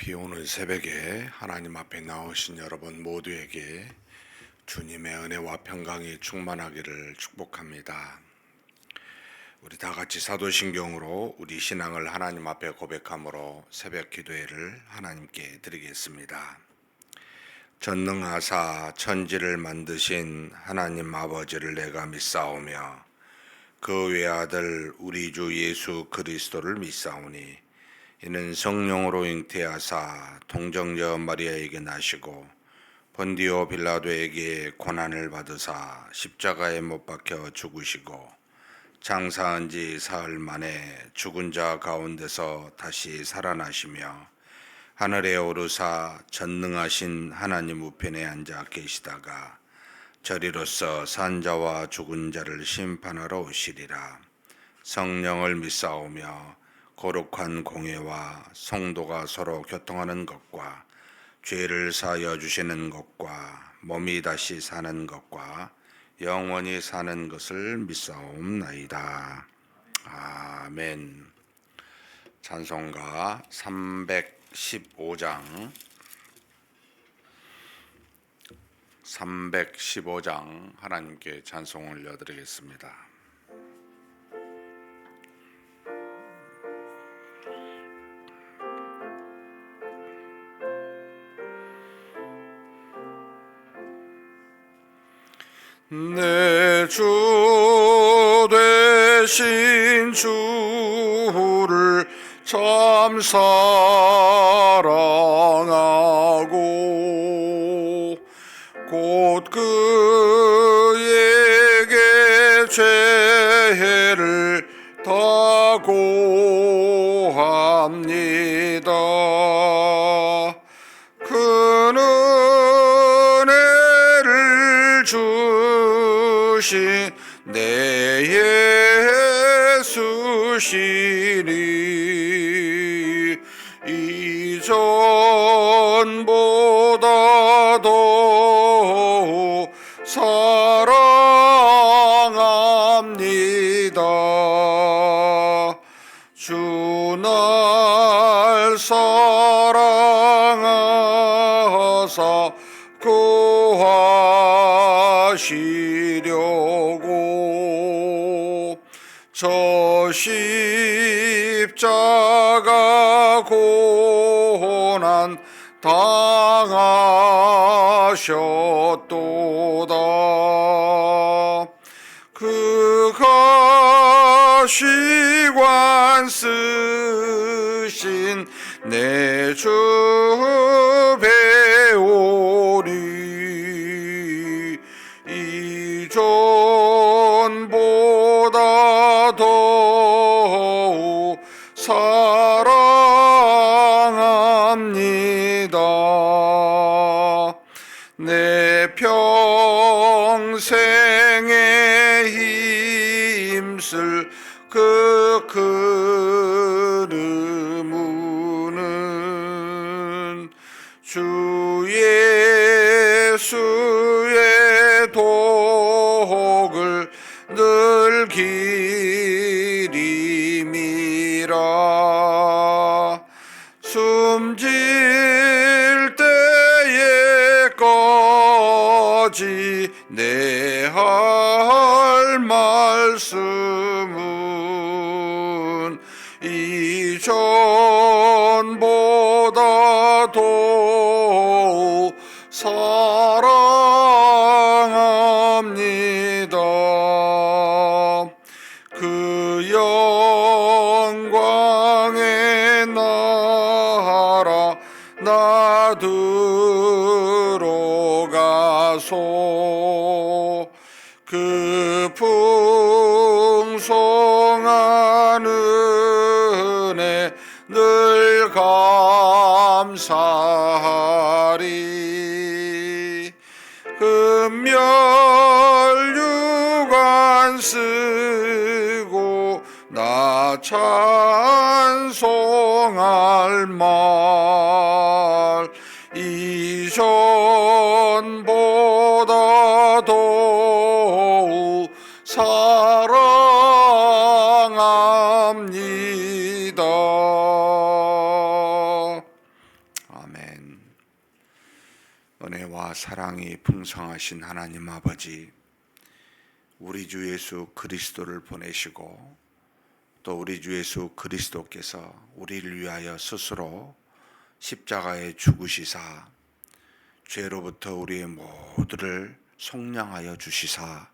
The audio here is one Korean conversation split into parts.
비 오는 새벽에 하나님 앞에 나오신 여러분 모두에게 주님의 은혜와 평강이 충만하기를 축복합니다. 우리 다 같이 사도신경으로 우리 신앙을 하나님 앞에 고백함으로 새벽 기도회를 하나님께 드리겠습니다. 전능하사 천지를 만드신 하나님 아버지를 내가 믿사오며 그 외아들 우리 주 예수 그리스도를 믿사오니 이는 성령으로 잉태하사 동정녀 마리아에게 나시고 본디오 빌라도에게 고난을 받으사 십자가에 못 박혀 죽으시고 장사한 지 사흘 만에 죽은 자 가운데서 다시 살아나시며 하늘에 오르사 전능하신 하나님 우편에 앉아 계시다가 저리로서 산자와 죽은 자를 심판하러 오시리라. 성령을 믿사오며 거룩한 공회와 성도가 서로 교통하는 것과 죄를 사하여 주시는 것과 몸이 다시 사는 것과 영원히 사는 것을 믿사옵나이다. 아멘. 찬송가 315장 하나님께 찬송을 올려드리겠습니다. 내 주 되신 주를 참 사랑하고 곧 그에게 죄를 다 고합니다. 그는 은혜를 주신 내 예수시니 이전보다 더 사랑합니다. 주 날 사랑하사 구하시려고 저 십자가 고난 당하셨도다. 그가 시관 쓰신 내 주 배우리 이전보다 더욱 사랑합니다. 내 평생에 힘쓸 그 그르무는 주 예수의 독을 늘 기림이라. 숨질 때에까지 내 할 말씀은 이전보다 더욱 사랑합니다. 그 영광의 나라 나 들어가소. 그 풍성한 은혜 늘 감사하리. 금멸유관 쓰고 나 찬송할 말 이전보다 더욱 사랑합니다. 은혜와 사랑이 풍성하신 하나님 아버지, 우리 주 예수 그리스도를 보내시고 또 우리 주 예수 그리스도께서 우리를 위하여 스스로 십자가에 죽으시사 죄로부터 우리의 모두를 속량하여 주시사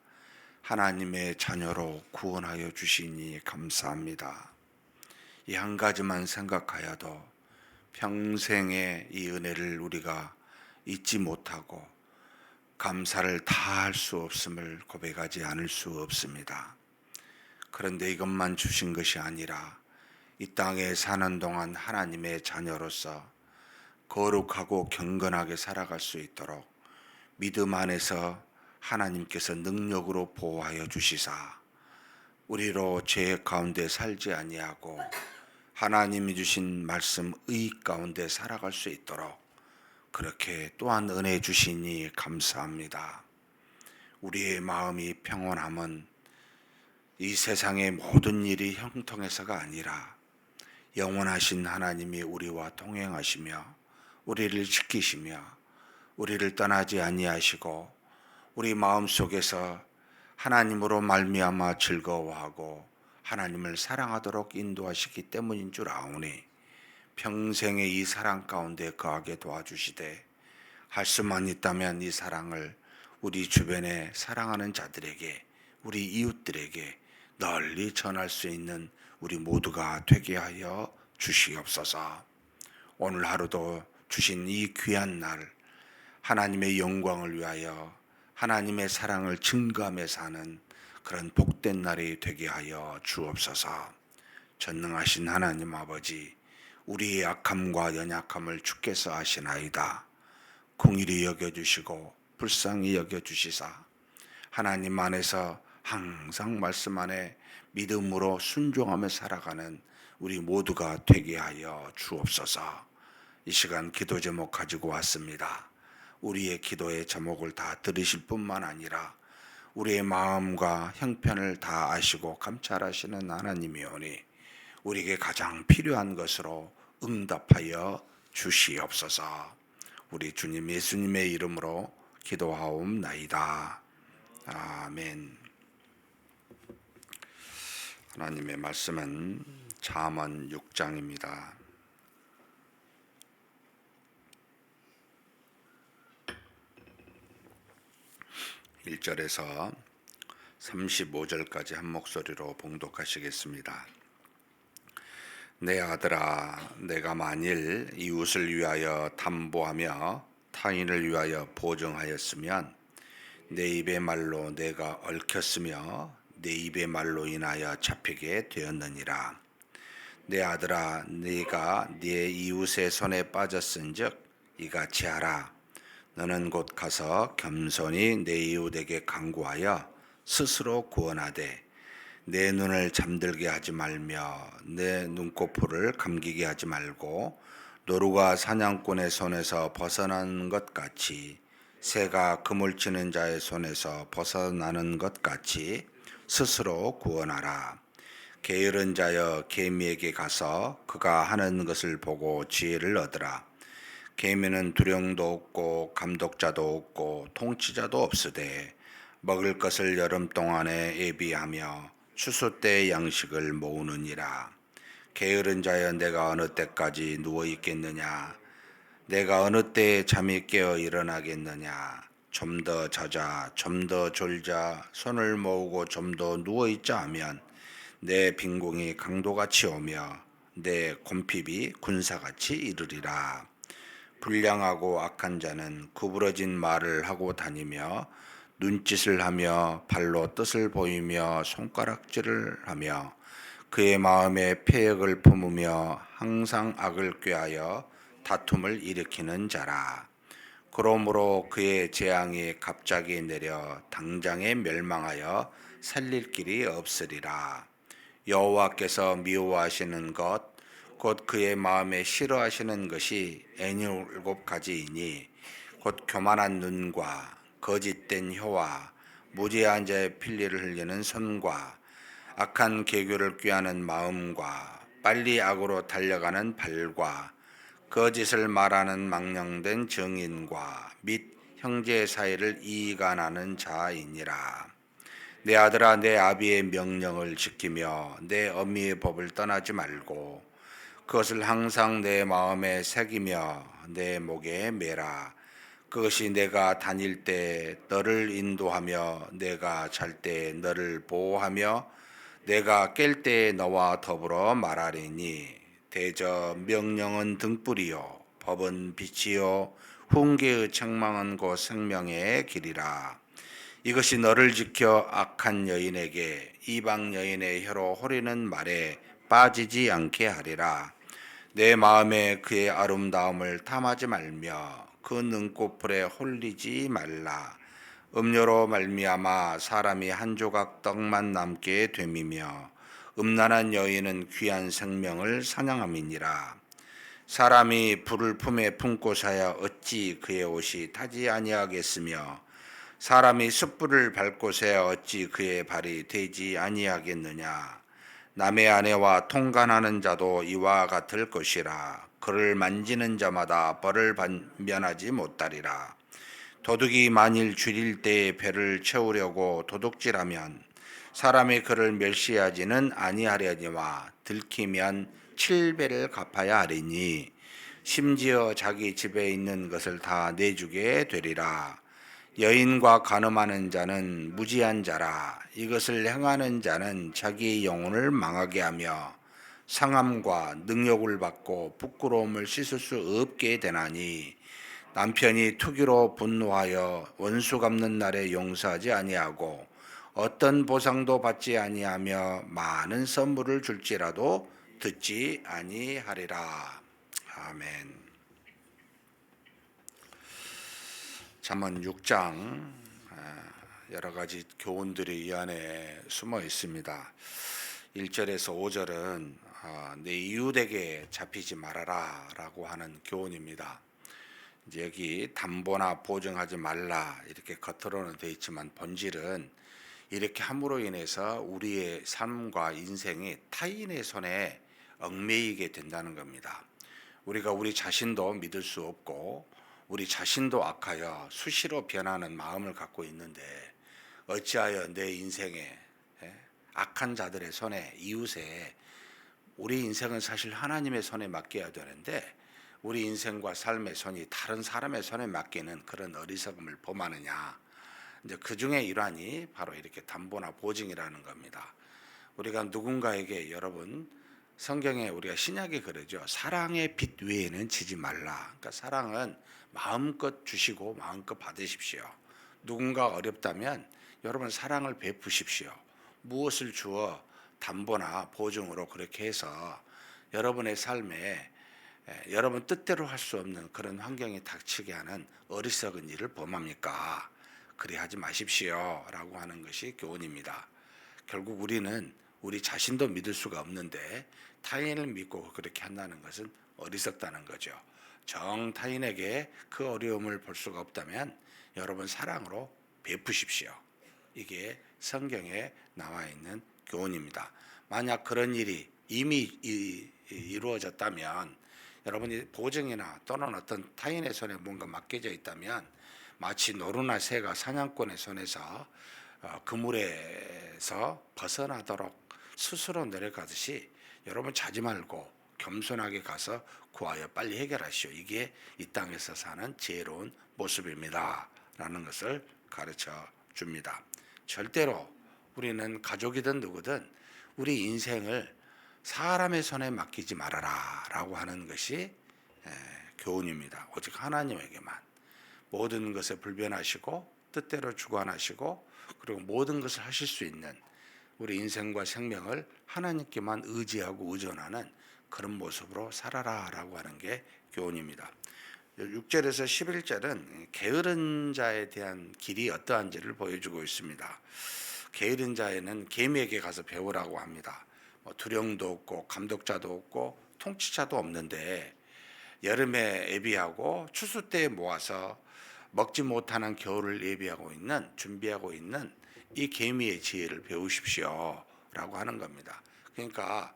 하나님의 자녀로 구원하여 주시니 감사합니다. 이 한 가지만 생각하여도 평생의 이 은혜를 우리가 잊지 못하고 감사를 다할 수 없음을 고백하지 않을 수 없습니다. 그런데 이것만 주신 것이 아니라 이 땅에 사는 동안 하나님의 자녀로서 거룩하고 경건하게 살아갈 수 있도록 믿음 안에서 하나님께서 능력으로 보호하여 주시사 우리로 죄 가운데 살지 아니하고 하나님이 주신 말씀 의 가운데 살아갈 수 있도록 그렇게 또한 은혜 주시니 감사합니다. 우리의 마음이 평온함은 이 세상의 모든 일이 형통해서가 아니라 영원하신 하나님이 우리와 동행하시며 우리를 지키시며 우리를 떠나지 아니하시고 우리 마음속에서 하나님으로 말미암아 즐거워하고 하나님을 사랑하도록 인도하시기 때문인 줄 아오니 평생의 이 사랑 가운데 거하게 도와주시되 할 수만 있다면 이 사랑을 우리 주변에 사랑하는 자들에게 우리 이웃들에게 널리 전할 수 있는 우리 모두가 되게 하여 주시옵소서. 오늘 하루도 주신 이 귀한 날 하나님의 영광을 위하여 하나님의 사랑을 증거하며 사는 그런 복된 날이 되게 하여 주옵소서. 전능하신 하나님 아버지, 우리의 약함과 연약함을 주께서 아시나이다. 긍휼히 여겨주시고 불쌍히 여겨주시사 하나님 안에서 항상 말씀 안에 믿음으로 순종하며 살아가는 우리 모두가 되게 하여 주옵소서. 이 시간 기도 제목 가지고 왔습니다. 우리의 기도의 제목을 다 들으실 뿐만 아니라 우리의 마음과 형편을 다 아시고 감찰하시는 하나님이오니 우리에게 가장 필요한 것으로 응답하여 주시옵소서. 우리 주님 예수님의 이름으로 기도하옵나이다. 아멘. 하나님의 말씀은 잠언 6장입니다. 1절에서 35절까지 한 목소리로 봉독하시겠습니다. 내 아들아, 내가 만일 이웃을 위하여 담보하며 타인을 위하여 보증하였으면 내 입의 말로 내가 얽혔으며 내 입의 말로 인하여 잡히게 되었느니라. 내 아들아, 네가 네 이웃의 손에 빠졌은즉 이같이 하라. 너는 곧 가서 겸손히 내 이웃에게 간구하여 스스로 구원하되 내 눈을 잠들게 하지 말며 내 눈꺼풀을 감기게 하지 말고 노루가 사냥꾼의 손에서 벗어나는 것 같이 새가 그물 치는 자의 손에서 벗어나는 것 같이 스스로 구원하라. 게으른 자여 개미에게 가서 그가 하는 것을 보고 지혜를 얻으라. 개미는 두령도 없고 감독자도 없고 통치자도 없으되 먹을 것을 여름 동안에 예비하며 추수 때의 양식을 모으느니라. 게으른 자여 내가 어느 때까지 누워 있겠느냐? 내가 어느 때에 잠이 깨어 일어나겠느냐? 좀 더 자자, 좀 더 졸자, 손을 모으고 좀 더 누워 있자 하면 내 빈공이 강도같이 오며 내 곰핍이 군사같이 이르리라. 불량하고 악한 자는 구부러진 말을 하고 다니며 눈짓을 하며 발로 뜻을 보이며 손가락질을 하며 그의 마음에 패역을 품으며 항상 악을 꾀하여 다툼을 일으키는 자라. 그러므로 그의 재앙이 갑자기 내려 당장에 멸망하여 살릴 길이 없으리라. 여호와께서 미워하시는 것 곧 그의 마음에 싫어하시는 것이 애니 7가지이니 곧 교만한 눈과 거짓된 혀와 무지한 자의 필리를 흘리는 손과 악한 계교를 꾀하는 마음과 빨리 악으로 달려가는 발과 거짓을 말하는 망령된 증인과 및 형제 사이를 이간하는 자이니라. 내 아들아, 내 아비의 명령을 지키며 내 어미의 법을 떠나지 말고 그것을 항상 내 마음에 새기며 내 목에 매라. 그것이 내가 다닐 때 너를 인도하며 내가 잘 때 너를 보호하며 내가 깰 때 너와 더불어 말하리니. 대저 명령은 등불이요 법은 빛이요 훈계의 책망은 곧 생명의 길이라. 이것이 너를 지켜 악한 여인에게 이방 여인의 혀로 호리는 말에 빠지지 않게 하리라. 내 마음에 그의 아름다움을 탐하지 말며 그 눈꺼풀에 홀리지 말라. 음료로 말미암아 사람이 한 조각 떡만 남게 됨이며 음란한 여인은 귀한 생명을 사냥함이니라. 사람이 불을 품에 품고서야 어찌 그의 옷이 타지 아니하겠으며 사람이 숯불을 밟고서야 어찌 그의 발이 되지 아니하겠느냐. 남의 아내와 통간하는 자도 이와 같을 것이라. 그를 만지는 자마다 벌을 면하지 못하리라. 도둑이 만일 줄일 때에 배를 채우려고 도둑질하면 사람이 그를 멸시하지는 아니하려니와 들키면 7배를 갚아야 하리니 심지어 자기 집에 있는 것을 다 내주게 되리라. 여인과 간음하는 자는 무지한 자라. 이것을 행하는 자는 자기 영혼을 망하게 하며 상함과 능욕을 받고 부끄러움을 씻을 수 없게 되나니 남편이 투기로 분노하여 원수 갚는 날에 용서하지 아니하고 어떤 보상도 받지 아니하며 많은 선물을 줄지라도 듣지 아니하리라. 아멘. 잠언 6장 여러 가지 교훈들이 이 안에 숨어 있습니다. 1절에서 5절은 내 이웃에게 잡히지 말아라 라고 하는 교훈입니다. 이제 여기 담보나 보증하지 말라 이렇게 겉으로는 되어 있지만 본질은 이렇게 함으로 인해서 우리의 삶과 인생이 타인의 손에 얽매이게 된다는 겁니다. 우리가 우리 자신도 믿을 수 없고 우리 자신도 악하여 수시로 변하는 마음을 갖고 있는데 어찌하여 내 인생에 악한 자들의 손에 이웃에 우리 인생은 사실 하나님의 손에 맡겨야 되는데 우리 인생과 삶의 손이 다른 사람의 손에 맡기는 그런 어리석음을 범하느냐. 이제 그 중에 일환이 바로 이렇게 담보나 보증이라는 겁니다. 우리가 누군가에게 여러분 성경에 우리가 신약에 그러죠. 사랑의 빛 외에는 지지 말라. 그러니까 사랑은 마음껏 주시고 마음껏 받으십시오. 누군가 어렵다면 여러분 사랑을 베푸십시오. 무엇을 주어 담보나 보증으로 그렇게 해서 여러분의 삶에 여러분 뜻대로 할 수 없는 그런 환경이 닥치게 하는 어리석은 일을 범합니까? 그리 하지 마십시오 라고 하는 것이 교훈입니다. 결국 우리는 우리 자신도 믿을 수가 없는데 타인을 믿고 그렇게 한다는 것은 어리석다는 거죠. 정 타인에게 그 어려움을 볼 수가 없다면 여러분 사랑으로 베푸십시오. 이게 성경에 나와 있는 교훈입니다. 만약 그런 일이 이미 이루어졌다면 여러분이 보증이나 또는 어떤 타인의 손에 뭔가 맡겨져 있다면 마치 노루나 새가 사냥꾼의 손에서 그물에서 벗어나도록 스스로 내려가듯이 여러분 자지 말고 겸손하게 가서 구하여 빨리 해결하시오. 이게 이 땅에서 사는 지혜로운 모습입니다. 라는 것을 가르쳐 줍니다. 절대로 우리는 가족이든 누구든 우리 인생을 사람의 손에 맡기지 말아라 라고 하는 것이 교훈입니다. 오직 하나님에게만 모든 것에 불변하시고 뜻대로 주관하시고 그리고 모든 것을 하실 수 있는 우리 인생과 생명을 하나님께만 의지하고 의존하는 그런 모습으로 살아라 라고 하는 게 교훈입니다. 6절에서 11절은 게으른 자에 대한 길이 어떠한지를 보여주고 있습니다. 게으른 자에는 개미에게 가서 배우라고 합니다. 두령도 없고 감독자도 없고 통치자도 없는데 여름에 예비하고 추수 때에 모아서 먹지 못하는 겨울을 예비하고 있는 준비하고 있는 이 개미의 지혜를 배우십시오 라고 하는 겁니다. 그러니까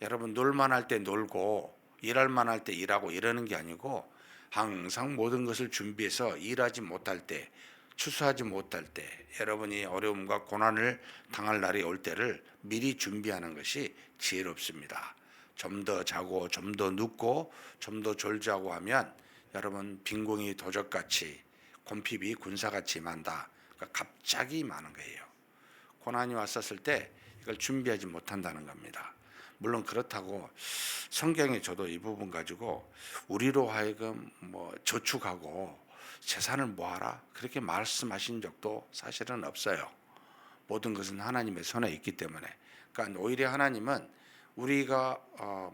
여러분 놀만 할 때 놀고 일할 만할 때 일하고 이러는 게 아니고 항상 모든 것을 준비해서 일하지 못할 때, 추수하지 못할 때, 여러분이 어려움과 고난을 당할 날이 올 때를 미리 준비하는 것이 지혜롭습니다. 좀 더 자고 좀 더 눕고 좀 더 졸자고 하면 여러분 빈궁이 도적같이 곰핍이 군사같이 만다. 그러니까 갑자기 많은 거예요. 고난이 왔었을 때 이걸 준비하지 못한다는 겁니다. 물론 그렇다고 성경에 저도 이 부분 가지고 우리로 하여금 저축하고 재산을 모아라 그렇게 말씀하신 적도 사실은 없어요. 모든 것은 하나님의 손에 있기 때문에. 그러니까 오히려 하나님은 우리가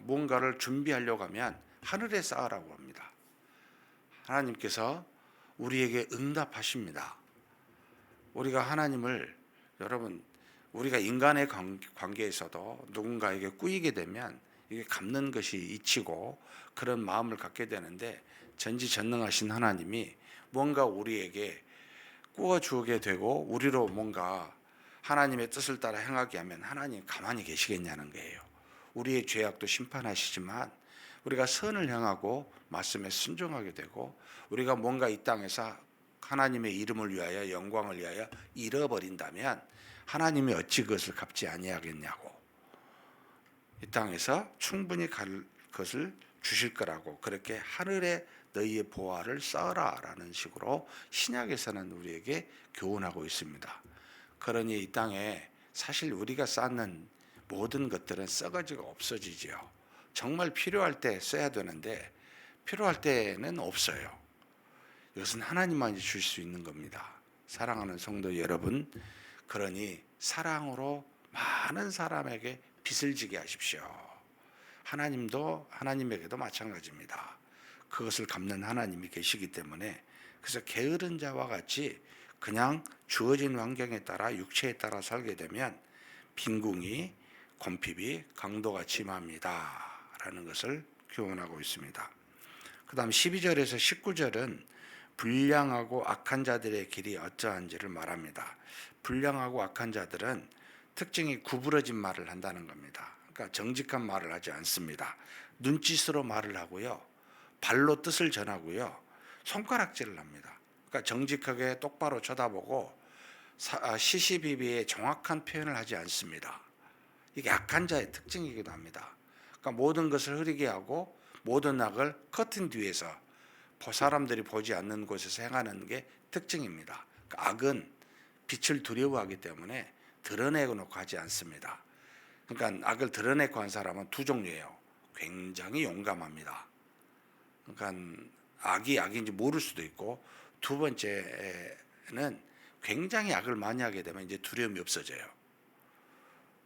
뭔가를 준비하려고 하면 하늘에 쌓으라고 합니다. 하나님께서 우리에게 응답하십니다. 우리가 하나님을 여러분 우리가 인간의 관계에서도 누군가에게 꾸이게 되면 이게 갚는 것이 이치고 그런 마음을 갖게 되는데 전지전능하신 하나님이 뭔가 우리에게 꾸어 주게 되고 우리로 뭔가 하나님의 뜻을 따라 행하게 하면 하나님 가만히 계시겠냐는 거예요. 우리의 죄악도 심판하시지만 우리가 선을 행하고 말씀에 순종하게 되고 우리가 뭔가 이 땅에서 하나님의 이름을 위하여 영광을 위하여 잃어버린다면 하나님이 어찌 그것을 갚지 아니하겠냐고. 이 땅에서 충분히 갈 것을 주실 거라고 그렇게 하늘에 너희의 보화를 쌓으라라는 식으로 신약에서는 우리에게 교훈하고 있습니다. 그러니 이 땅에 사실 우리가 쌓는 모든 것들은 썩어지고 없어지지요. 정말 필요할 때 써야 되는데 필요할 때는 없어요. 이것은 하나님만이 줄 수 있는 겁니다. 사랑하는 성도 여러분, 그러니 사랑으로 많은 사람에게 빚을 지게 하십시오. 하나님도 하나님에게도 마찬가지입니다. 그것을 갚는 하나님이 계시기 때문에 그래서 게으른 자와 같이 그냥 주어진 환경에 따라 육체에 따라 살게 되면 빈궁이 곰핍이 강도가 심합니다. 라는 것을 교훈하고 있습니다. 그 다음 12절에서 19절은 불량하고 악한 자들의 길이 어떠한지를 말합니다. 불량하고 악한 자들은 특징이 구부러진 말을 한다는 겁니다. 그러니까 정직한 말을 하지 않습니다. 눈짓으로 말을 하고요. 발로 뜻을 전하고요. 손가락질을 합니다. 그러니까 정직하게 똑바로 쳐다보고 시시비비의 정확한 표현을 하지 않습니다. 이게 악한 자의 특징이기도 합니다. 그러니까 모든 것을 흐리게 하고 모든 악을 커튼 뒤에서 사람들이 보지 않는 곳에서 행하는 게 특징입니다. 그러니까 악은 빛을 두려워하기 때문에 드러내놓고 하지 않습니다. 그러니까 악을 드러내고 한 사람은 두 종류예요. 굉장히 용감합니다. 그러니까 악이 악인지 모를 수도 있고 두 번째는 굉장히 악을 많이 하게 되면 이제 두려움이 없어져요.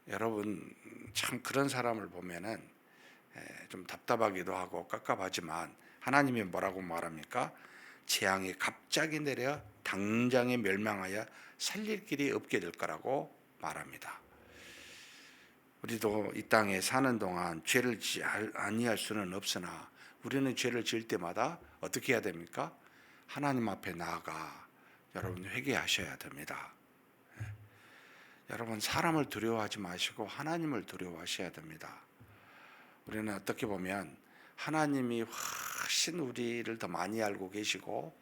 여러분 참 그런 사람을 보면은 좀 답답하기도 하고 깝깝하지만 하나님이 뭐라고 말합니까? 재앙이 갑자기 내려 당장에 멸망하여 살릴 길이 없게 될 거라고 말합니다. 우리도 이 땅에 사는 동안 죄를 아니할 수는 없으나 우리는 죄를 지을 때마다 어떻게 해야 됩니까? 하나님 앞에 나아가 여러분 회개하셔야 됩니다. 여러분 사람을 두려워하지 마시고 하나님을 두려워하셔야 됩니다. 우리는 어떻게 보면 하나님이 훨씬 우리를 더 많이 알고 계시고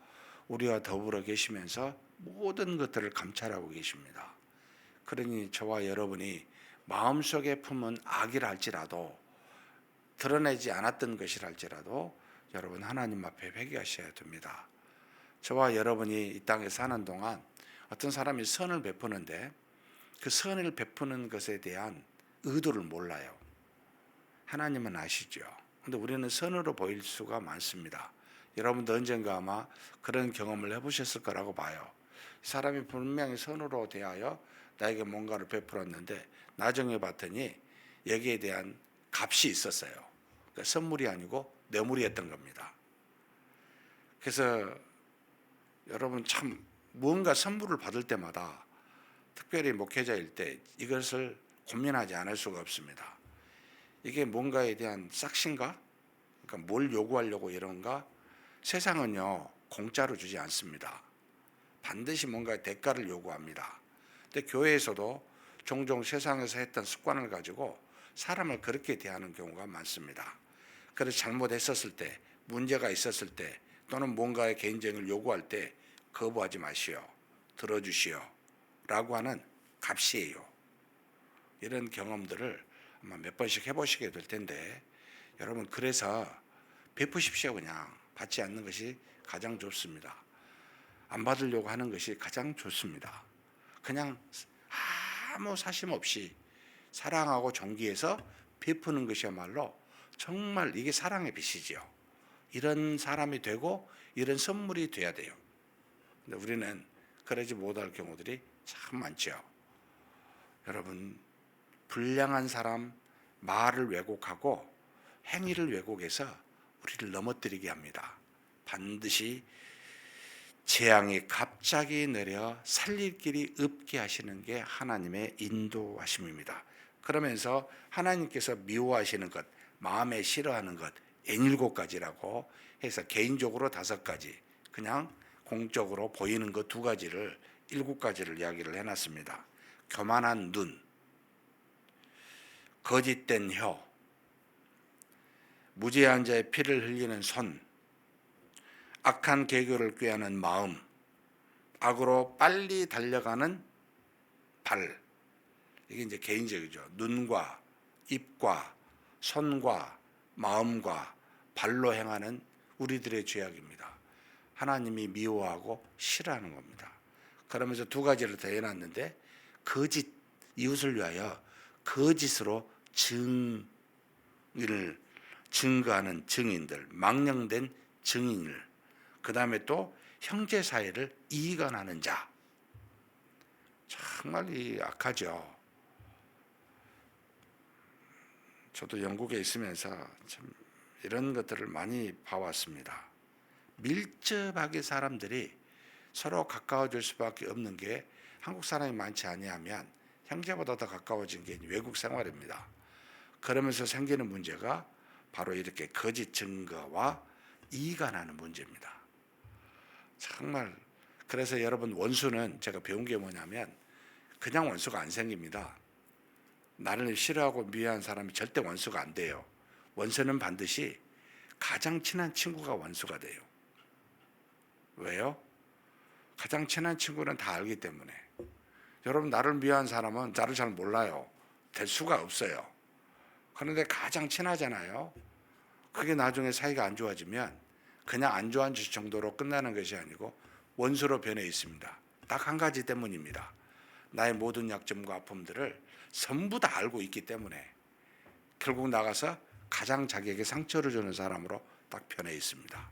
우리와 더불어 계시면서 모든 것들을 감찰하고 계십니다. 그러니 저와 여러분이 마음속에 품은 악이라 할지라도 드러내지 않았던 것이라 할지라도 여러분 하나님 앞에 회개하셔야 됩니다. 저와 여러분이 이 땅에 사는 동안 어떤 사람이 선을 베푸는데 그 선을 베푸는 것에 대한 의도를 몰라요. 하나님은 아시죠. 근데 우리는 선으로 보일 수가 많습니다. 여러분도 언젠가 아마 그런 경험을 해보셨을 거라고 봐요. 사람이 분명히 선으로 대하여 나에게 뭔가를 베풀었는데 나중에 봤더니 여기에 대한 값이 있었어요. 그러니까 선물이 아니고 뇌물이었던 겁니다. 그래서 여러분 참 무언가 선물을 받을 때마다 특별히 목회자일 때 이것을 고민하지 않을 수가 없습니다. 이게 뭔가에 대한 싹신가? 그러니까 뭘 요구하려고 이런가? 세상은요 공짜로 주지 않습니다. 반드시 뭔가 대가를 요구합니다. 근데 교회에서도 종종 세상에서 했던 습관을 가지고 사람을 그렇게 대하는 경우가 많습니다. 그래서 잘못했었을 때, 문제가 있었을 때, 또는 뭔가의 개인적인 요구할 때 거부하지 마시오, 들어주시오 라고 하는 값이에요. 이런 경험들을 아마 몇 번씩 해보시게 될 텐데, 여러분 그래서 베푸십시오. 그냥 받지 않는 것이 가장 좋습니다. 안 받으려고 하는 것이 가장 좋습니다. 그냥 아무 사심 없이 사랑하고 존귀해서 베푸는 것이야말로 정말 이게 사랑의 빛이지요. 이런 사람이 되고 이런 선물이 돼야 돼요. 근데 우리는 그러지 못할 경우들이 참 많죠. 여러분, 불량한 사람 말을 왜곡하고 행위를 왜곡해서 우리를 넘어뜨리게 합니다. 반드시 재앙이 갑자기 내려 살릴 길이 없게 하시는 게 하나님의 인도하심입니다. 그러면서 하나님께서 미워하시는 것, 마음에 싫어하는 것, N7 가지라고 해서 개인적으로 5가지, 그냥 공적으로 보이는 것 2가지를 7가지를 이야기를 해놨습니다. 교만한 눈, 거짓된 혀, 무죄한 자의 피를 흘리는 손, 악한 계교를 꾀하는 마음, 악으로 빨리 달려가는 발. 이게 이제 개인적이죠. 눈과 입과 손과 마음과 발로 행하는 우리들의 죄악입니다. 하나님이 미워하고 싫어하는 겁니다. 그러면서 2가지를 더 해놨는데, 거짓, 이웃을 위하여 거짓으로 증인을 증거하는 증인들, 망령된 증인을, 그 다음에 또 형제 사이를 이간하는 자. 정말 이 악하죠. 저도 영국에 있으면서 참 이런 것들을 많이 봐왔습니다. 밀접하게 사람들이 서로 가까워질 수밖에 없는 게, 한국 사람이 많지 아니하면 형제보다 더 가까워진 게 외국 생활입니다. 그러면서 생기는 문제가 바로 이렇게 거짓 증거와 이간하는 문제입니다. 정말. 그래서 여러분, 원수는 제가 배운 게 뭐냐면 그냥 원수가 안 생깁니다. 나를 싫어하고 미워하는 사람이 절대 원수가 안 돼요. 원수는 반드시 가장 친한 친구가 원수가 돼요. 왜요? 가장 친한 친구는 다 알기 때문에. 여러분, 나를 미워하는 사람은 나를 잘 몰라요. 될 수가 없어요. 그런데 가장 친하잖아요. 그게 나중에 사이가 안 좋아지면 그냥 안 좋아하는 정도로 끝나는 것이 아니고 원수로 변해 있습니다. 딱 한 가지 때문입니다. 나의 모든 약점과 아픔들을 전부 다 알고 있기 때문에 결국 나가서 가장 자기에게 상처를 주는 사람으로 딱 변해 있습니다.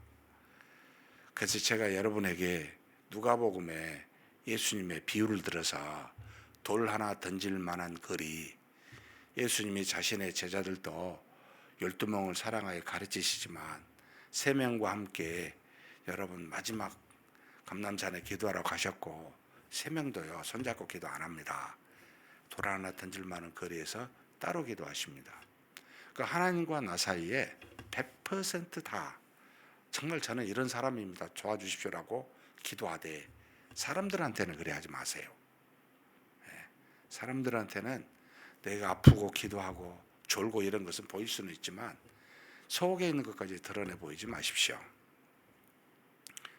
그래서 제가 여러분에게 누가복음에 예수님의 비유를 들어서 돌 하나 던질 만한 거리, 예수님이 자신의 제자들도 12명을 사랑하여 가르치시지만 3명과 함께 여러분 마지막 감람산에 기도하러 가셨고 3명도요 손잡고 기도 안 합니다. 돌 하나 던질 만한 거리에서 따로 기도하십니다. 그 하나님과 나 사이에 100%다 정말 저는 이런 사람입니다, 도와주십시오라고 기도하되, 사람들한테는 그래 하지 마세요. 사람들한테는 내가 아프고 기도하고 졸고 이런 것은 보일 수는 있지만 속에 있는 것까지 드러내 보이지 마십시오.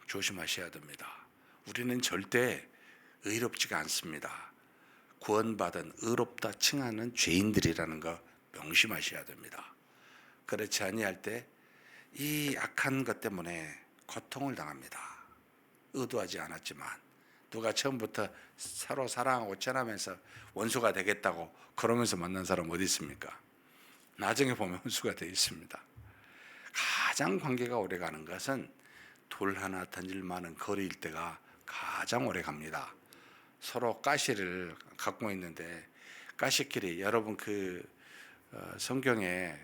조심하셔야 됩니다. 우리는 절대 의롭지가 않습니다. 구원받은 의롭다 칭하는 죄인들이라는 거 명심하셔야 됩니다. 그렇지 아니할 때 이 악한 것 때문에 고통을 당합니다. 의도하지 않았지만. 누가 처음부터 서로 사랑하고 전하면서 원수가 되겠다고 그러면서 만난 사람 어디 있습니까? 나중에 보면 원수가 되어 있습니다. 가장 관계가 오래 가는 것은 돌 하나 던질 만한 거리일 때가 가장 오래 갑니다. 서로 가시를 갖고 있는데, 가시끼리, 여러분 성경에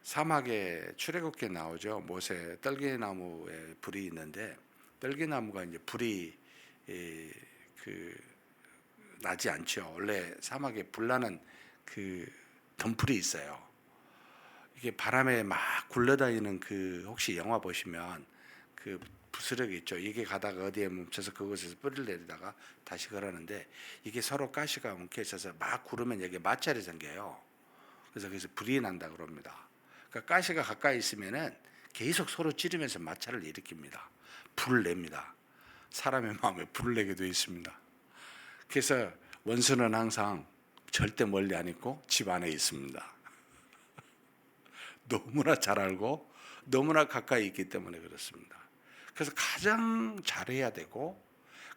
사막에 출애굽기에 나오죠. 모세 떨기나무에 불이 있는데, 떨기나무가 이제 불이 나지 않죠. 원래 사막에 불나는 덤불이 있어요. 이게 바람에 막 굴러다니는 혹시 영화 보시면 부스러기 있죠. 이게 가다가 어디에 멈춰서 그곳에서 뿌리를 내리다가 다시 걸었는데, 이게 서로 가시가 뭉쳐 있어서 막 구르면 여기에 마찰이 생겨요. 그래서 불이 난다 그럽니다. 그러니까 가시가 가까이 있으면은 계속 서로 찌르면서 마찰을 일으킵니다. 불을 냅니다. 사람의 마음에 불을 내게 되어 있습니다. 그래서 원수는 항상 절대 멀리 안 있고 집 안에 있습니다. 너무나 잘 알고 너무나 가까이 있기 때문에 그렇습니다. 그래서 가장 잘해야 되고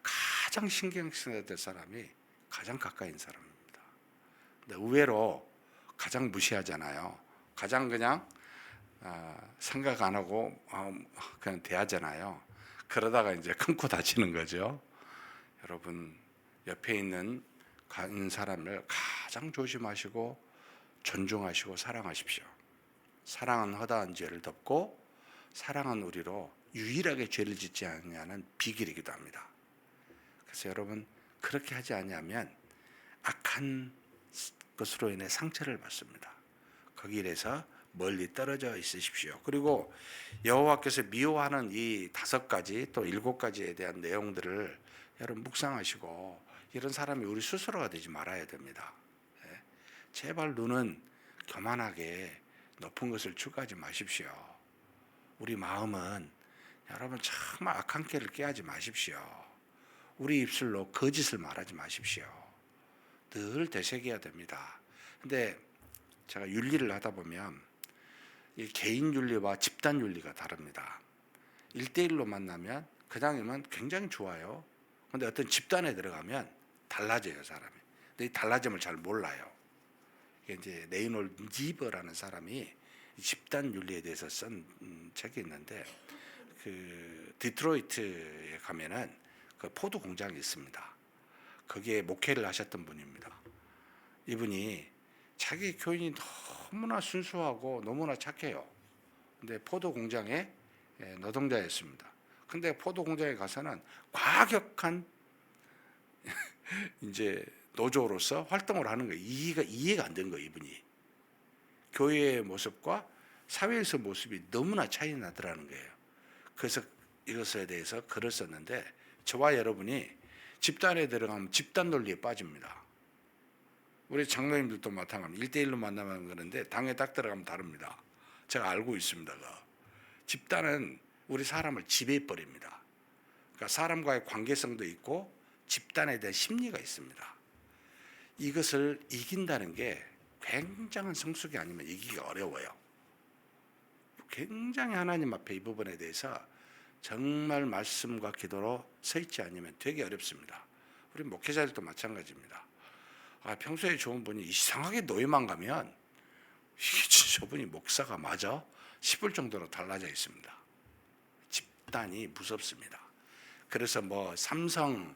가장 신경 써야 될 사람이 가장 가까이 있는 사람입니다. 근데 의외로 가장 무시하잖아요. 가장 그냥 생각 안 하고 그냥 대하잖아요. 그러다가 이제 끊고 다치는 거죠. 여러분 옆에 있는 사람을 가장 조심하시고 존중하시고 사랑하십시오. 사랑은 허다한 죄를 덮고 사랑은 우리로 유일하게 죄를 짓지 않냐는 비결이기도 합니다. 그래서 여러분 그렇게 하지 않으면 악한 것으로 인해 상처를 받습니다. 거기에서 멀리 떨어져 있으십시오. 그리고 여호와께서 미워하는 이 5가지 또 7가지에 대한 내용들을 여러분 묵상하시고 이런 사람이 우리 스스로가 되지 말아야 됩니다. 제발 눈은 교만하게 높은 것을 추구하지 마십시오. 우리 마음은 여러분 정말 악한 깨를 깨하지 마십시오. 우리 입술로 거짓을 말하지 마십시오. 늘 되새겨야 됩니다. 근데 제가 윤리를 하다 보면 이 개인 윤리와 집단 윤리가 다릅니다. 1대1로 만나면 그다음에만 굉장히 좋아요. 근데 어떤 집단에 들어가면 달라져요, 사람이. 근데 이 달라짐을 잘 몰라요. 이게 이제 레이놀드 니버라는 사람이 집단 윤리에 대해서 쓴 책이 있는데 그 디트로이트에 가면은 그 포도 공장이 있습니다. 거기에 목회를 하셨던 분입니다. 이분이 자기 교인이 너무나 순수하고 너무나 착해요. 근데 포도 공장의 노동자였습니다. 근데 포도 공장에 가서는 과격한 이제 노조로서 활동을 하는 거예요. 이해가 안 된 거예요, 이분이. 교회의 모습과 사회에서 모습이 너무나 차이 나더라는 거예요. 그래서 이것에 대해서 글을 썼는데 저와 여러분이 집단에 들어가면 집단 논리에 빠집니다. 우리 장로님들도 마찬가지입니다. 1대1로 만나면 그런데 당에 딱 들어가면 다릅니다. 제가 알고 있습니다. 집단은 우리 사람을 지배해 버립니다. 그러니까 사람과의 관계성도 있고 집단에 대한 심리가 있습니다. 이것을 이긴다는 게 굉장한 성숙이 아니면 이기기가 어려워요. 굉장히 하나님 앞에 이 부분에 대해서 정말 말씀과 기도로 서 있지 않으면 되게 어렵습니다. 우리 목회자들도 마찬가지입니다. 평소에 좋은 분이 이상하게 노예만 가면 저분이 목사가 맞아? 싶을 정도로 달라져 있습니다. 집단이 무섭습니다. 그래서 삼성,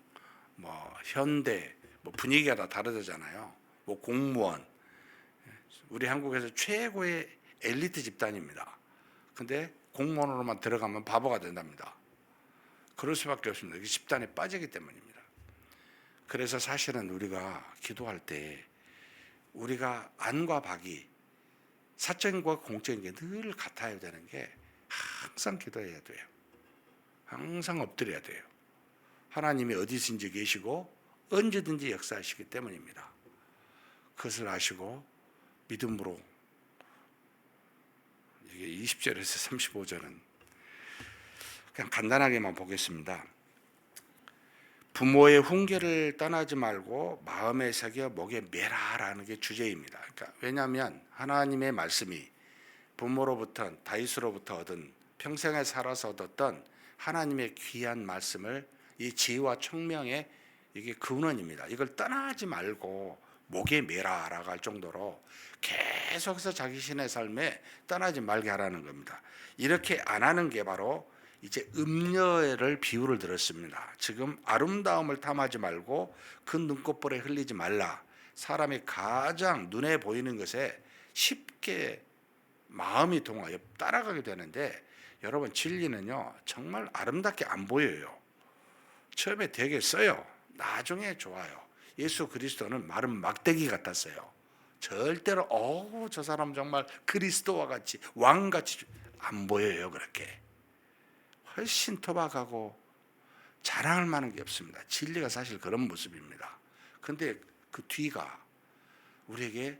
현대 분위기가 다 다르잖아요. 공무원, 우리 한국에서 최고의 엘리트 집단입니다. 근데 공무원으로만 들어가면 바보가 된답니다. 그럴 수밖에 없습니다. 이게 집단에 빠지기 때문입니다. 그래서 사실은 우리가 기도할 때 우리가 안과 박이 사적인과 공적인 게 늘 같아야 되는 게 항상 기도해야 돼요. 항상 엎드려야 돼요. 하나님이 어디든지 계시고 언제든지 역사하시기 때문입니다. 그것을 아시고 믿음으로 이게 20절에서 35절은 그냥 간단하게만 보겠습니다. 부모의 훈계를 떠나지 말고 마음에 새겨 목에 매라라는 게 주제입니다. 그러니까 왜냐하면 하나님의 말씀이 부모로부터 다윗으로부터 얻은 평생에 살아서 얻었던 하나님의 귀한 말씀을 이 지혜와 총명의 이게 근원입니다. 이걸 떠나지 말고 목에 매라라고 할 정도로 계속해서 자기 신의 삶에 떠나지 말게 하라는 겁니다. 이렇게 안 하는 게 바로 이제 음녀를 비유를 들었습니다. 지금 아름다움을 탐하지 말고 그 눈꽃볼에 흘리지 말라. 사람이 가장 눈에 보이는 것에 쉽게 마음이 동하여 따라가게 되는데 여러분 진리는요 정말 아름답게 안 보여요. 처음에 되게 써요. 나중에 좋아요. 예수 그리스도는 마른 막대기 같았어요. 절대로 저 사람 정말 그리스도와 같이 왕같이 안 보여요. 그렇게 훨씬 토박하고 자랑할 만한 게 없습니다. 진리가 사실 그런 모습입니다. 근데 그 뒤가 우리에게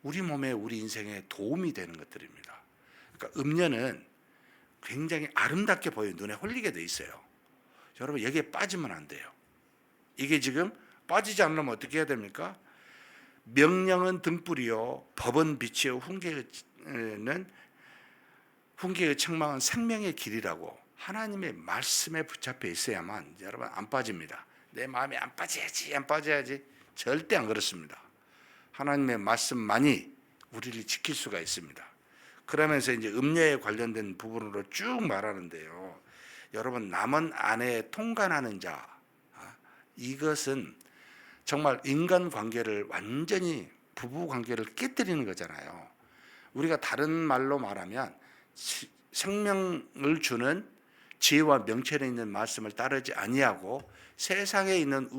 우리 몸에 우리 인생에 도움이 되는 것들입니다. 그러니까 음녀는 굉장히 아름답게 보여 눈에 홀리게 돼 있어요. 여러분 여기에 빠지면 안 돼요. 이게 지금 빠지지 않으면 어떻게 해야 됩니까? 명령은 등불이요 법은 빛이요 훈계의 책망은 생명의 길이라고 하나님의 말씀에 붙잡혀 있어야만 여러분 안 빠집니다. 내 마음에 안 빠져야지 절대 안 그렇습니다. 하나님의 말씀만이 우리를 지킬 수가 있습니다. 그러면서 이제 음녀에 관련된 부분으로 쭉 말하는데요. 여러분 남은 아내에 통간하는 자, 이것은 정말 인간 관계를 완전히 부부 관계를 깨뜨리는 거잖아요. 우리가 다른 말로 말하면 생명을 주는 지혜와 명철에 있는 말씀을 따르지 아니하고 세상에 있는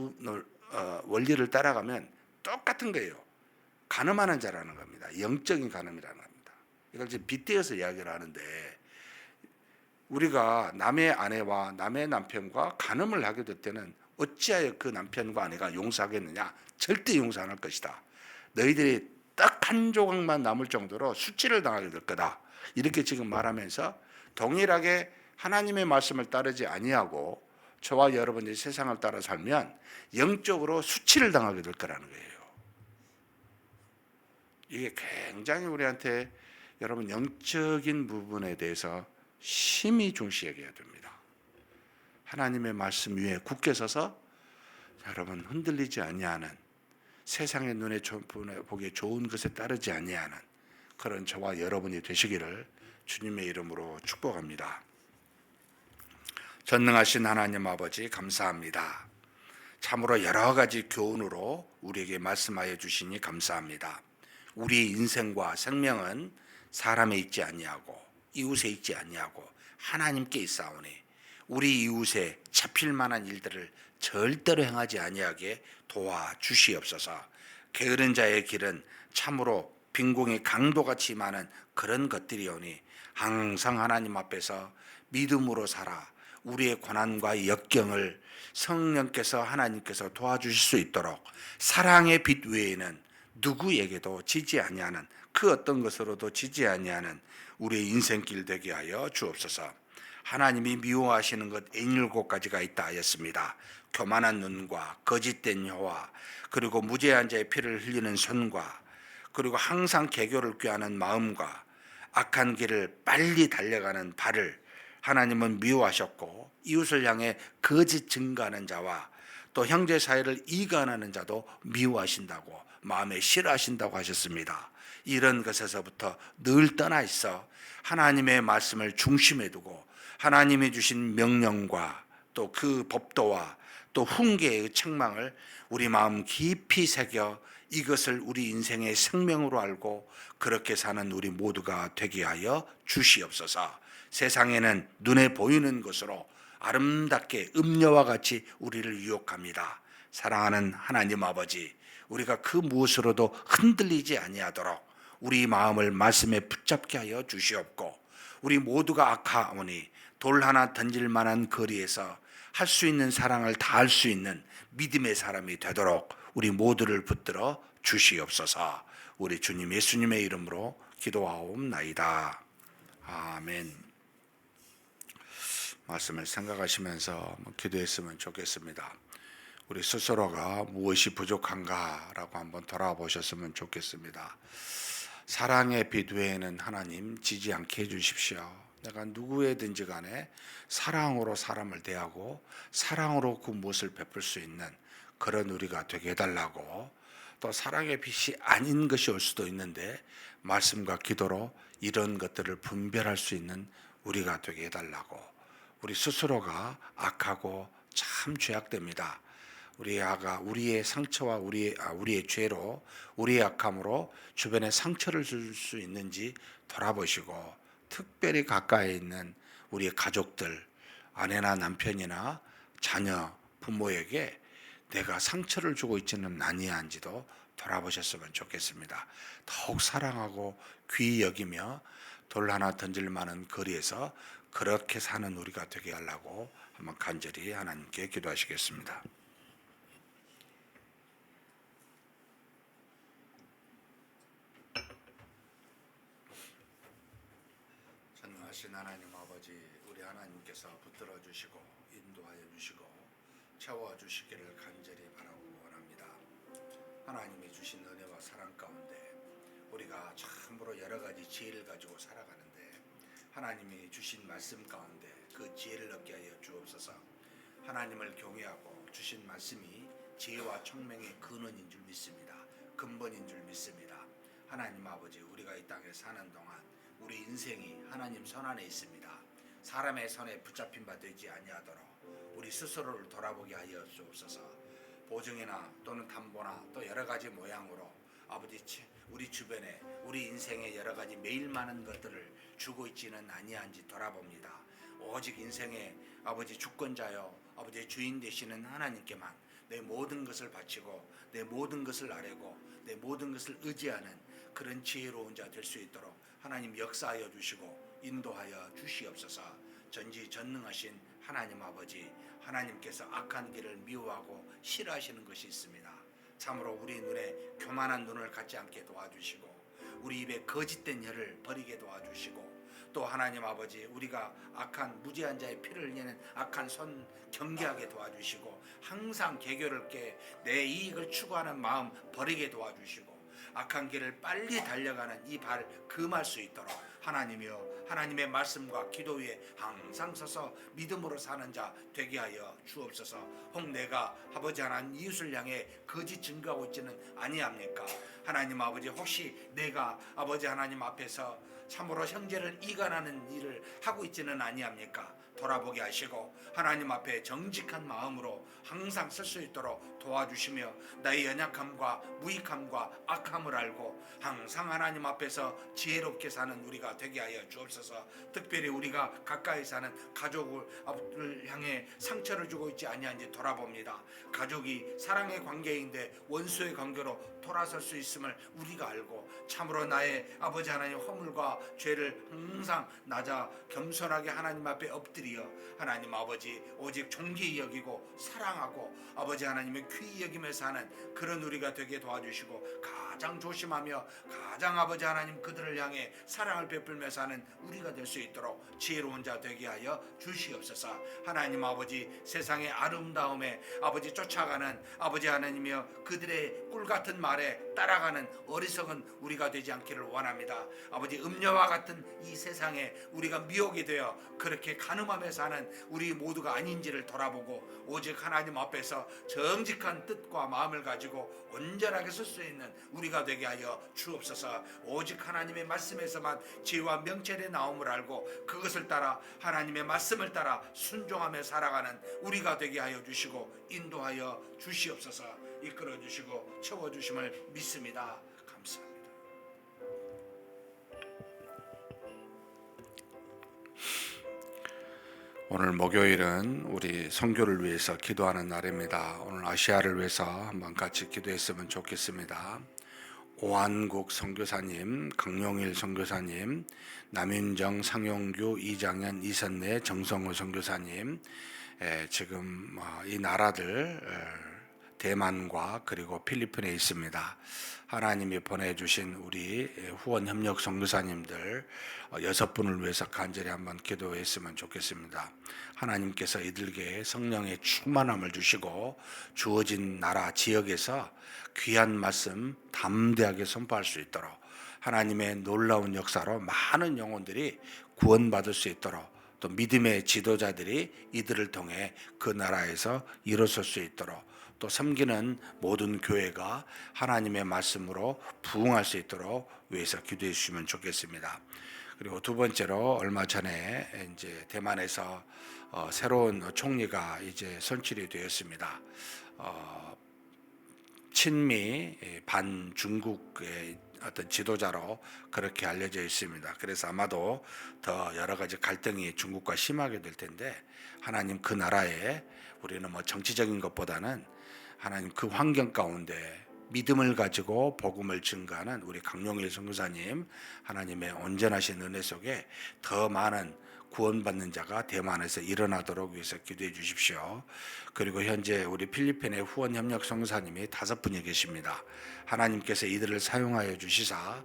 원리를 따라가면 똑같은 거예요. 간음하는 자라는 겁니다. 영적인 간음이라는 겁니다. 이걸 지금 빗대어서 이야기를 하는데 우리가 남의 아내와 남의 남편과 간음을 하게 될 때는 어찌하여 그 남편과 아내가 용서하겠느냐? 절대 용서 안 할 것이다. 너희들이 딱 한 조각만 남을 정도로 수치를 당하게 될 거다. 이렇게 지금 말하면서 동일하게 하나님의 말씀을 따르지 아니하고 저와 여러분이 세상을 따라 살면 영적으로 수치를 당하게 될 거라는 거예요. 이게 굉장히 우리한테 여러분 영적인 부분에 대해서 심히 중시해야 됩니다. 하나님의 말씀 위에 굳게 서서 여러분 흔들리지 아니하는 세상의 눈에 보기에 좋은 것에 따르지 아니하는 그런 저와 여러분이 되시기를 주님의 이름으로 축복합니다. 전능하신 하나님 아버지 감사합니다. 참으로 여러 가지 교훈으로 우리에게 말씀하여 주시니 감사합니다. 우리의 인생과 생명은 사람에 있지 아니하고 이웃에 있지 아니하고 하나님께 있사오니 우리 이웃에 잡힐 만한 일들을 절대로 행하지 아니하게 도와주시옵소서. 게으른 자의 길은 참으로 빈공의 강도같이 많은 그런 것들이오니 항상 하나님 앞에서 믿음으로 살아 우리의 고난과 역경을 성령께서 하나님께서 도와주실 수 있도록 사랑의 빛 외에는 누구에게도 지지 아니하는 그 어떤 것으로도 지지 아니하는 우리의 인생길 되게 하여 주옵소서. 하나님이 미워하시는 것 7가지가 있다 하였습니다. 교만한 눈과 거짓된 혀와 그리고 무죄한 자의 피를 흘리는 손과 그리고 항상 개교를 꾀하는 마음과 악한 길을 빨리 달려가는 발을 하나님은 미워하셨고 이웃을 향해 거짓 증거하는 자와 또 형제 사이를 이간하는 자도 미워하신다고 마음에 싫어하신다고 하셨습니다. 이런 것에서부터 늘 떠나 있어 하나님의 말씀을 중심에 두고 하나님이 주신 명령과 또 그 법도와 또 훈계의 책망을 우리 마음 깊이 새겨 이것을 우리 인생의 생명으로 알고 그렇게 사는 우리 모두가 되게 하여 주시옵소서. 세상에는 눈에 보이는 것으로 아름답게 음녀와 같이 우리를 유혹합니다. 사랑하는 하나님 아버지, 우리가 그 무엇으로도 흔들리지 아니하도록 우리 마음을 말씀에 붙잡게 하여 주시옵고 우리 모두가 악하오니 돌 하나 던질 만한 거리에서 할 수 있는 사랑을 다할 수 있는 믿음의 사람이 되도록 우리 모두를 붙들어 주시옵소서. 우리 주님 예수님의 이름으로 기도하옵나이다. 아멘. 말씀을 생각하시면서 기도했으면 좋겠습니다. 우리 스스로가 무엇이 부족한가라고 한번 돌아보셨으면 좋겠습니다. 사랑의 빛 외에는 하나님 지지 않게 해주십시오. 내가 누구에든지 간에 사랑으로 사람을 대하고 사랑으로 그 무엇을 베풀 수 있는 그런 우리가 되게 해달라고, 또 사랑의 빛이 아닌 것이 올 수도 있는데 말씀과 기도로 이런 것들을 분별할 수 있는 우리가 되게 해달라고. 우리 스스로가 악하고 참 죄악됩니다. 우리의 상처와 우리의 죄로 우리의 악함으로 주변에 상처를 줄 수 있는지 돌아보시고, 특별히 가까이 있는 우리의 가족들, 아내나 남편이나 자녀, 부모에게 내가 상처를 주고 있지는 아니한지도 돌아보셨으면 좋겠습니다. 더욱 사랑하고 귀히 여기며 돌 하나 던질 만한 거리에서 그렇게 사는 우리가 되게 하려고 한번 간절히 하나님께 기도하시겠습니다. 살아계신 하나님 아버지, 우리 하나님께서 붙들어 주시고 인도하여 주시고 채워 주시기를 간절히 바라고 원합니다. 하나님이 주신 은혜와 사랑 가운데 우리가 참으로 여러 가지 지혜를 가지고 살아가는데 하나님이 주신 말씀 가운데 그 지혜를 얻게 하여 주옵소서. 하나님을 경외하고 주신 말씀이 지혜와 총명의 근원인 줄 믿습니다. 근본인 줄 믿습니다. 하나님 아버지, 우리가 이 땅에 사는 동안 우리 인생이 하나님 손 안에 있습니다. 사람의 손에 붙잡힌 바 되지 아니하도록 우리 스스로를 돌아보게 하여 주옵소서. 보증이나 또는 담보나 또 여러 가지 모양으로 아버지 우리 주변에 우리 인생에 여러 가지 매일 많은 것들을 주고 있지는 아니한지 돌아봅니다. 오직 인생의 아버지 주권자여 아버지 주인 되시는 하나님께만 내 모든 것을 바치고 내 모든 것을 아뢰고 내 모든 것을 의지하는 그런 지혜로운 자 될 수 있도록 하나님 역사하여 주시고 인도하여 주시옵소서. 전지전능하신 하나님 아버지, 하나님께서 악한 길을 미워하고 싫어하시는 것이 있습니다. 참으로 우리 눈에 교만한 눈을 갖지 않게 도와주시고 우리 입에 거짓된 혀를 버리게 도와주시고 또 하나님 아버지, 우리가 악한 무지한 자의 피를 흘리는 악한 손 경계하게 도와주시고 항상 개교를 깨 내 이익을 추구하는 마음 버리게 도와주시고 악한 길을 빨리 달려가는 이 발 금할 수 있도록 하나님이여 하나님의 말씀과 기도 위에 항상 서서 믿음으로 사는 자 되게 하여 주옵소서. 혹 내가 아버지 하나님 이웃을 향해 거짓 증거하고 있지는 아니합니까? 하나님 아버지, 혹시 내가 아버지 하나님 앞에서 참으로 형제를 이간하는 일을 하고 있지는 아니합니까? 돌아보게 하시고 하나님 앞에 정직한 마음으로 항상 쓸 수 있도록 도와주시며 나의 연약함과 무익함과 악함을 알고 항상 하나님 앞에서 지혜롭게 사는 우리가 되게 하여 주옵소서. 특별히 우리가 가까이 사는 가족을 향해 상처를 주고 있지 아니한지 돌아봅니다. 가족이 사랑의 관계인데 원수의 관계로 돌아설 수 있음을 우리가 알고 참으로 나의 아버지 하나님 허물과 죄를 항상 낮아 겸손하게 하나님 앞에 엎드려 하나님 아버지 오직 존귀히 여기고 사랑하고 아버지 하나님의 귀히 여기며 사는 그런 우리가 되게 도와주시고 가장 조심하며 가장 아버지 하나님 그들을 향해 사랑을 베풀며 사는 우리가 될 수 있도록 지혜로운 자 되게 하여 주시옵소서. 하나님 아버지, 세상의 아름다움에 아버지 쫓아가는 아버지 하나님이여 그들의 꿀같은 말에 따라가는 어리석은 우리가 되지 않기를 원합니다. 아버지, 음녀와 같은 이 세상에 우리가 미혹이 되어 그렇게 간음하며 사는 우리 모두가 아닌지를 돌아보고 오직 하나님 앞에서 정직한 뜻과 마음을 가지고 온전하게 쓸 수 있는 우리가 되게 하여 주옵소서. 오직 하나님의 말씀에서만 지혜와 명철의 나옴을 알고 그것을 따라 하나님의 말씀을 따라 순종하며 살아가는 우리가 되게 하여 주시고 인도하여 주시옵소서. 이끌어 주시고 채워 주심을 믿습니다. 감사합니다. 오늘 목요일은 우리 선교를 위해서 기도하는 날입니다. 오늘 아시아를 위해서 한번 같이 기도했으면 좋겠습니다. 오한국 선교사님, 강용일 선교사님, 남윤정, 상용규, 이장현, 이선내, 정성호 선교사님, 지금 이 나라들 대만과 그리고 필리핀에 있습니다. 하나님이 보내주신 우리 후원 협력 선교사님들 6분을 위해서 간절히 한번 기도했으면 좋겠습니다. 하나님께서 이들에게 성령의 충만함을 주시고 주어진 나라 지역에서 귀한 말씀 담대하게 선포할 수 있도록 하나님의 놀라운 역사로 많은 영혼들이 구원받을 수 있도록 또 믿음의 지도자들이 이들을 통해 그 나라에서 일어설 수 있도록 또 섬기는 모든 교회가 하나님의 말씀으로 부흥할 수 있도록 위해서 기도해 주시면 좋겠습니다. 그리고 두 번째로 얼마 전에 이제 대만에서 새로운 총리가 이제 선출이 되었습니다. 친미 반중국의 어떤 지도자로 그렇게 알려져 있습니다. 그래서 아마도 더 여러 가지 갈등이 중국과 심하게 될 텐데 하나님 그 나라에 우리는 뭐 정치적인 것보다는 하나님 그 환경 가운데 믿음을 가지고 복음을 증거하는 우리 강용일 선교사님 하나님의 온전하신 은혜 속에 더 많은 구원받는 자가 대만에서 일어나도록 위해서 기도해 주십시오. 그리고 현재 우리 필리핀의 후원 협력 선교사님이 5분이 계십니다. 하나님께서 이들을 사용하여 주시사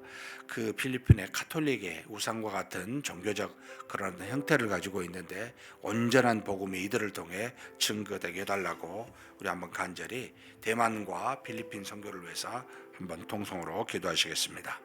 그 필리핀의 카톨릭의 우상과 같은 종교적 그런 형태를 가지고 있는데 온전한 복음이 이들을 통해 증거되게 해달라고 우리 한번 간절히 대만과 필리핀 선교를 위해서 한번 통성으로 기도하시겠습니다.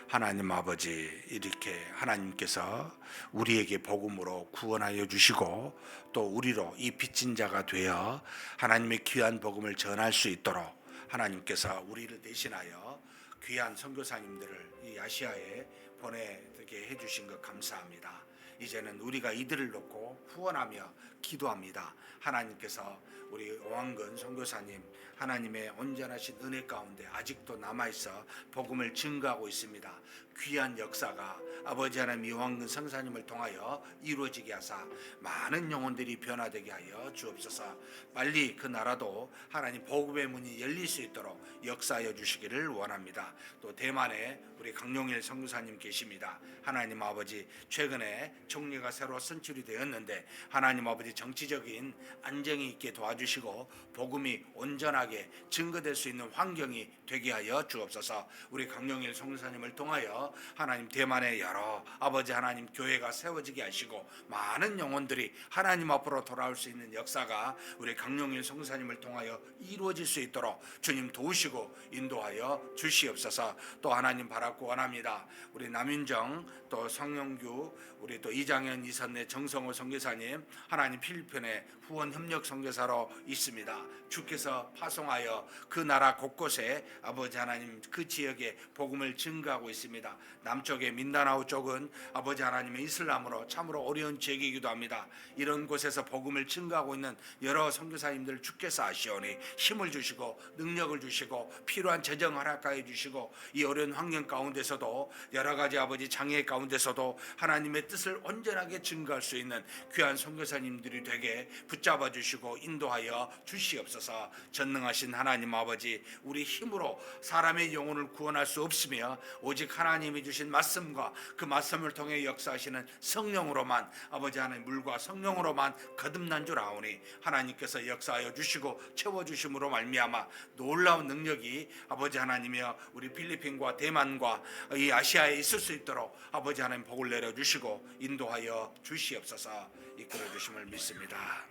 하나님 아버지, 이렇게 하나님께서 우리에게 복음으로 구원하여 주시고 또 우리로 이 빚진 자가 되어 하나님의 귀한 복음을 전할 수 있도록 하나님께서 우리를 대신하여 귀한 선교사님들을 이 아시아에 보내게 해주신 것 감사합니다. 이제는 우리가 이들을 놓고 후원하며 기도합니다. 하나님께서 우리 오한근 선교사님 하나님의 온전하신 은혜 가운데 아직도 남아있어 복음을 증거하고 있습니다. 귀한 역사가 아버지 하나님 오한근 선교사님을 통하여 이루어지게 하사 많은 영혼들이 변화되게 하여 주옵소서. 빨리 그 나라도 하나님 복음의 문이 열릴 수 있도록 역사하여 주시기를 원합니다. 또 대만에 우리 강용일 선교사님 계십니다. 하나님 아버지, 최근에 총리가 새로 선출이 되었는데 하나님 아버지 정치적인 안정이 있게 도와주시고 복음이 온전하게 증거될 수 있는 환경이 되게 하여 주옵소서. 우리 강용일 선교사님을 통하여 하나님 대만의 여러 아버지 하나님 교회가 세워지게 하시고 많은 영혼들이 하나님 앞으로 돌아올 수 있는 역사가 우리 강용일 선교사님을 통하여 이루어질 수 있도록 주님 도우시고 인도하여 주시옵소서. 또 하나님 바라고 원합니다. 우리 남윤정 또 성영규 우리 또 이장현 이선내 정성호 선교사님 하나님 필리핀의 후원 협력 선교사로 있습니다. 주께서 파송하여 그 나라 곳곳에 아버지 하나님 그 지역에 복음을 증거하고 있습니다. 남쪽의 민다나오 쪽은 아버지 하나님의 이슬람으로 참으로 어려운 지역이기도 합니다. 이런 곳에서 복음을 증거하고 있는 여러 선교사님들 주께서 아시오니 힘을 주시고 능력을 주시고 필요한 재정 허락하여 주시고 이 어려운 환경 가운데서도 여러 가지 아버지 장애 가운데서도 하나님의 뜻을 온전하게 증거할 수 있는 귀한 선교사님들이 되게 붙잡아 주시고 인도하여 주시옵소서. 전능하신 하나님 아버지, 우리 힘으로 사람의 영혼을 구원할 수 없으며 오직 하나님이 주신 말씀과 그 말씀을 통해 역사하시는 성령으로만 아버지 하나님 물과 성령으로만 거듭난 줄 아오니 하나님께서 역사하여 주시고 채워주심으로 말미암아 놀라운 능력이 아버지 하나님이여 우리 필리핀과 대만과 이 아시아에 있을 수 있도록 아버지 하나님 복을 내려주시고 인도하여 주시옵소서. 이끌어 주심을 믿습니다.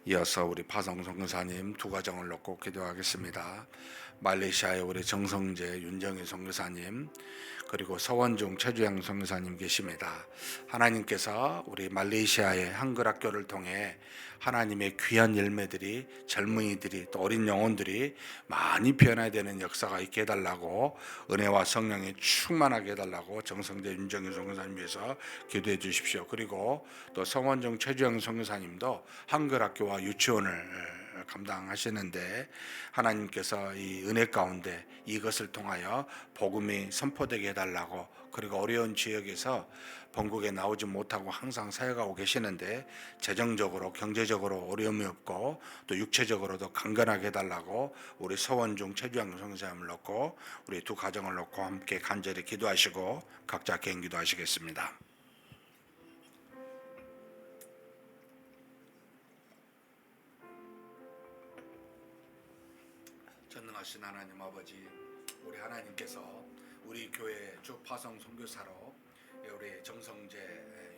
이어서 우리 파성 선교사님 두 가정을 놓고 기도하겠습니다. 말레이시아의 우리 정성재 윤정희 선교사님 그리고 서원중 최주영 선교사님 계십니다. 하나님께서 우리 말레이시아의 한글학교를 통해 하나님의 귀한 열매들이 젊은이들이 또 어린 영혼들이 많이 변화되는 역사가 있게 해달라고 은혜와 성령이 충만하게 해달라고 정성재 윤정희 선교사님 위해서 기도해 주십시오. 그리고 또 서원중 최주영 선교사님도 한글학교와 유치원을 감당하시는데 하나님께서 이 은혜 가운데 이것을 통하여 복음이 선포되게 해달라고 그리고 어려운 지역에서 본국에 나오지 못하고 항상 사역하고 계시는데 재정적으로 경제적으로 어려움이 없고 또 육체적으로도 강건하게 해달라고 우리 서원중 최주영 선교사님을 놓고 우리 두 가정을 놓고 함께 간절히 기도하시고 각자 개인 기도하시겠습니다. 전능하신 하나님 아버지, 우리 하나님께서 우리 교회 주 파송 선교사로 우리 정성재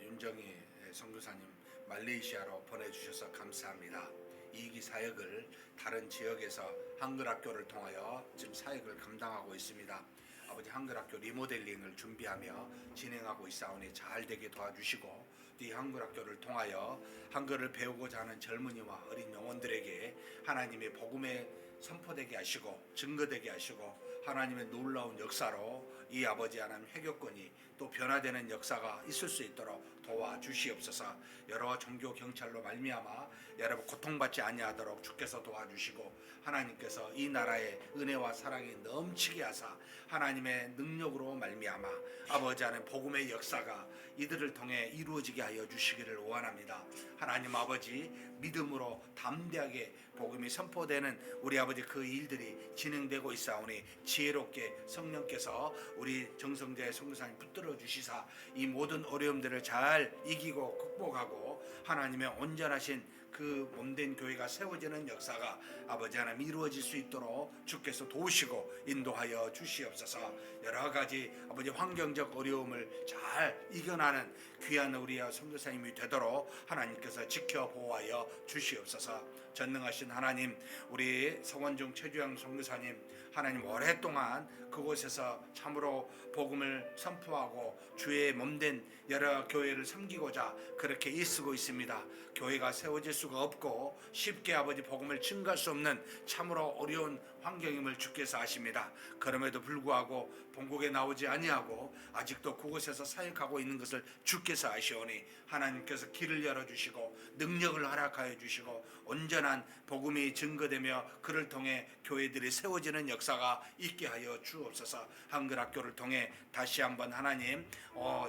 윤정희 선교사님 말레이시아로 보내주셔서 감사합니다. 이기 사역을 다른 지역에서 한글학교를 통하여 지금 사역을 감당하고 있습니다. 아버지 한글학교 리모델링을 준비하며 진행하고 있사오니 잘 되게 도와주시고 이 한글학교를 통하여 한글을 배우고자 하는 젊은이와 어린 영혼들에게 하나님의 복음의 선포되게 하시고 증거되게 하시고 하나님의 놀라운 역사로 이 아버지 하나님 회교권이 또 변화되는 역사가 있을 수 있도록 도와주시옵소서. 여러 종교 경찰로 말미암아 여러분 고통받지 아니하도록 주께서 도와주시고 하나님께서 이 나라의 은혜와 사랑이 넘치게 하사 하나님의 능력으로 말미암아 아버지 하나님 복음의 역사가 이들을 통해 이루어지게 하여 주시기를 원합니다. 하나님 아버지 믿음으로 담대하게 복음이 선포되는 우리 아버지 그 일들이 진행되고 있사오니 지혜롭게 성령께서 우리 정성재 선교사님 붙들어 주시사 이 모든 어려움들을 잘 이기고 극복하고 하나님의 온전하신 그 몸된 교회가 세워지는 역사가 아버지 하나님 이루어질 수 있도록 주께서 도우시고 인도하여 주시옵소서. 여러 가지 아버지 환경적 어려움을 잘 이겨나는 귀한 우리 선교사님이 되도록 하나님께서 지켜 보호하여 주시옵소서. 전능하신 하나님, 우리 성원중 최주영 선교사님 하나님 오랫동안 그곳에서 참으로 복음을 선포하고 주의 몸된 여러 교회를 섬기고자 그렇게 애쓰고 있습니다. 교회가 세워질 수가 없고 쉽게 아버지 복음을 증거할 수 없는 참으로 어려운 환경임을 주께서 아십니다. 그럼에도 불구하고 본국에 나오지 아니하고 아직도 그곳에서 사역하고 있는 것을 주께서 아시오니 하나님께서 길을 열어주시고 능력을 허락하여 주시고 온전한 복음이 증거되며 그를 통해 교회들이 세워지는 역사가 있게 하여 주옵소서. 한글학교를 통해 다시 한번 하나님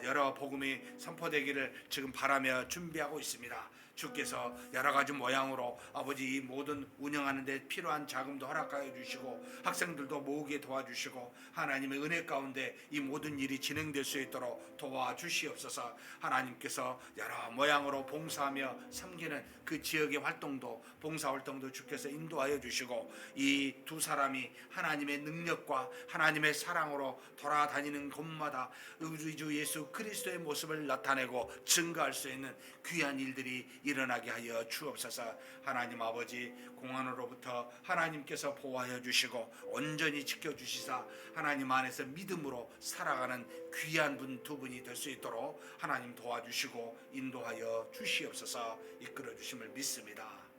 여러 복음이 선포되기를 지금 바라며 준비하고 있습니다. 주께서 여러 가지 모양으로 아버지 이 모든 운영하는 데 필요한 자금도 허락하여 주시고 학생들도 모으게 도와주시고 하나님의 은혜 가운데 이 모든 일이 진행될 수 있도록 도와주시옵소서. 하나님께서 여러 모양으로 봉사하며 섬기는 그 지역의 활동도 봉사활동도 주께서 인도하여 주시고 이 두 사람이 하나님의 능력과 하나님의 사랑으로 돌아다니는 곳마다 우리 주 예수 그리스도의 모습을 나타내고 증거할 수 있는 귀한 일들이 일어나게 하여 주옵소서. 하나님 아버지 공안으로부터 하나님께서 보호하여 주시고 온전히 지켜주시사 하나님 안에서 믿음으로 살아가는 귀한 분 두 분이 될 수 있도록 하나님 도와주시고 인도하여 주시옵소서. 이끌어 주심을 믿습니다.